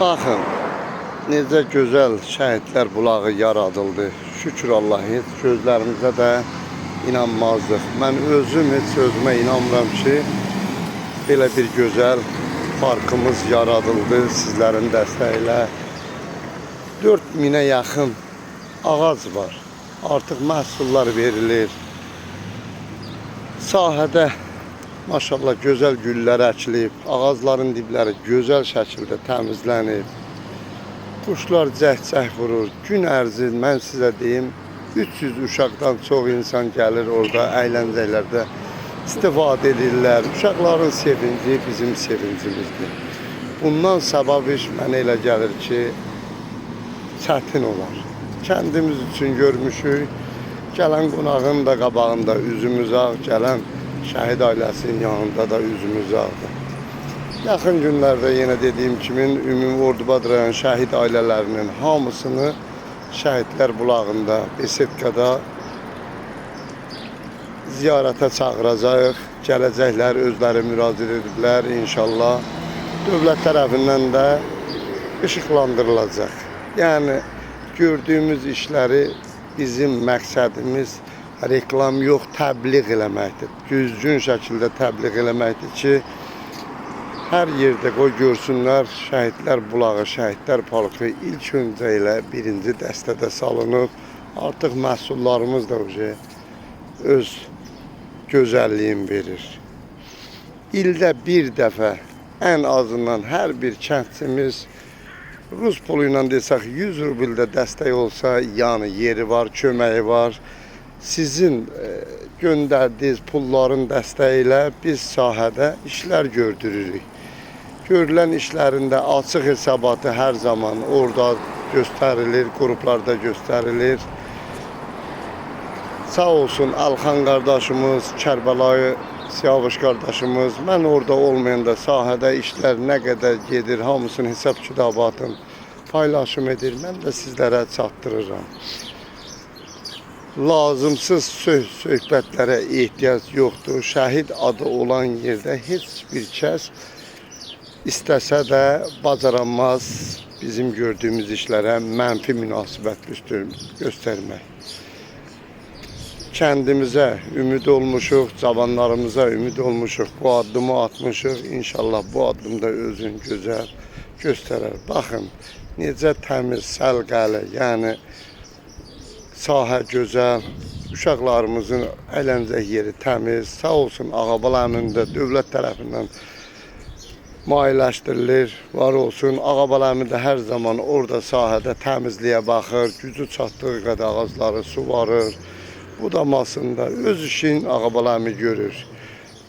Baxın, necə gözəl şəhidlər bulağı yaradıldı. Şükür Allah, heç gözlərimizə də inanmazdıq. Mən özüm heç özümə inanmıram ki, belə bir gözəl parkımız yaradıldı sizlərin dəstəyi ilə. 4000'ə yaxın ağac var. Artıq məhsullar verilir. Sahədə maşallah gözəl güllər əkilib, ağacların dibləri gözəl şəkildə təmizlənib. Quşlar cəhcəh vurur. Gün ərzi mən sizə deyim, 300 uşaqdan çox insan gəlir orada əyləncələrdə istifadə edirlər. Uşaqların sevinci bizim sevincimizdir. Bundan səbəb iş mənə elə gəlir ki, çətin olar. Kəndimiz üçün görmüşük, gələn qonağın da qabağında üzümüz ağ, gələn şəhid ailəsinin yanında da üzümüz ağdır. Yaxın günlərdə yenə dediyim kimi Ümumi Ordubad rayon şəhid ailələrinin hamısını şəhidlər bulağında, Besedkada ziyarətə çağıracaq. Gələcəklər, özləri müraciət ediblər inşallah. Dövlət tərəfindən də işıqlandırılacaq. Yəni gördüyümüz işləri bizim məqsədimiz reklam yox, təbliğ eləməkdir. Düzgün şəkildə təbliğ eləməkdir ki, hər yerdə qoy görsünlər şəhidlər bulağı, şəhidlər parkı ilk öncə ilə birinci dəstədə salınıb. Artıq məhsullarımız da öz gözəlliyini verir. İldə bir dəfə ən azından hər bir kəndçimiz Rus pulu ilə desək 100 rubildə dəstək olsa, yəni yeri var, köməyi var. Sizin göndərdiyiniz pulların dəstəyi ilə biz sahədə işlər gördürürük. Görülən işlərində açıq hesabatı hər zaman orada göstərilir, qruplarda göstərilir. Sağ olsun Alxan qardaşımız, Kərbəlayı Siyavuş qardaşımız, mən orada olmayanda sahədə işlər nə qədər gedir, hamısının hesab kitabını paylaşım edir, mən də sizlərə çatdırıram. Lazımsız söhbətlərə ehtiyac yoxdur. Şəhid adı olan yerdə heç bir kəs istəsə də bacaramaz bizim gördüyümüz işlərə mənfi münasibət göstərmək. Kəndimizə ümid olmuşuq, cavanlarımıza ümid olmuşuq, bu addımı atmışıq. İnşallah bu addımda özünü gözəl göstərər. Baxın, necə təmiz, səlqəli, yəni sahə gözəl, uşaqlarımızın əyləncə yeri təmiz. Sağ olsun Ağabal əmin də dövlət tərəfindən maliyyələşdirilir, var olsun. Ağabal əmin də hər zaman orada sahədə təmizliyə baxır, gücü çatdığı qədər ağacları suvarır. Budamasında öz işin Ağabal əmi görür.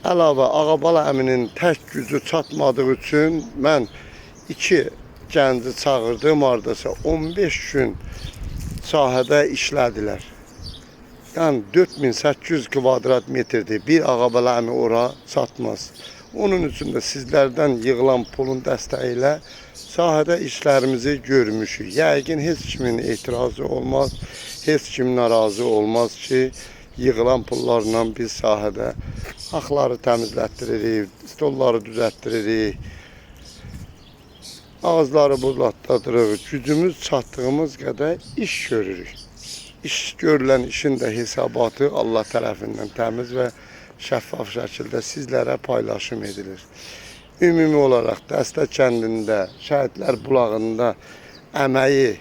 Əlavə Ağabal əminin tək gücü çatmadığı üçün mən 2 gənci çağırdım, hardasa 15 gün sahədə işlədilər. Yəni 4800 kvadrat metrdir. Bir Ağabal əmi ora çatmaz. Onun üçün də sizlərdən yığılan pulun dəstəyi ilə sahədə işlərimizi görmüşük. Yəqin heç kimin etirazı olmaz, heç kim narazı olmaz ki, yığılan pullarla biz sahədə haqları təmizlətdiririk, stolları düzəltdiririk, ağızları buzlatdırırıq, gücümüz çatdığımız qədər iş görürük. İş görülən işin də hesabatı Allah tərəfindən təmiz və şəffaf şəkildə sizlərə paylaşım edilir. Ümumi olaraq Dəstə kəndində, şəhidlər bulağında əməyi,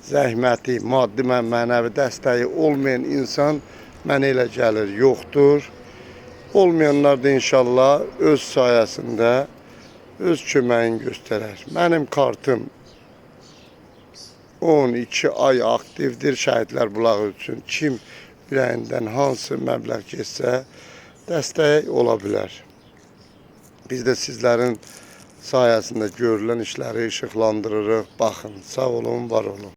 zəhməti, maddi və mənəvi dəstəyi olmayan insan mənə elə gəlir yoxdur. Olmayanlar da inşallah öz sayəsində öz köməyini göstərər. Mənim kartım 12 ay aktivdir şəhidlər bulağı üçün. Kim ürəyindən hansı məbləğ keçsə dəstək ola bilər. Biz də sizlərin sayəsində görülən işləri işıqlandırırıq. Baxın, sağ olun, var olun.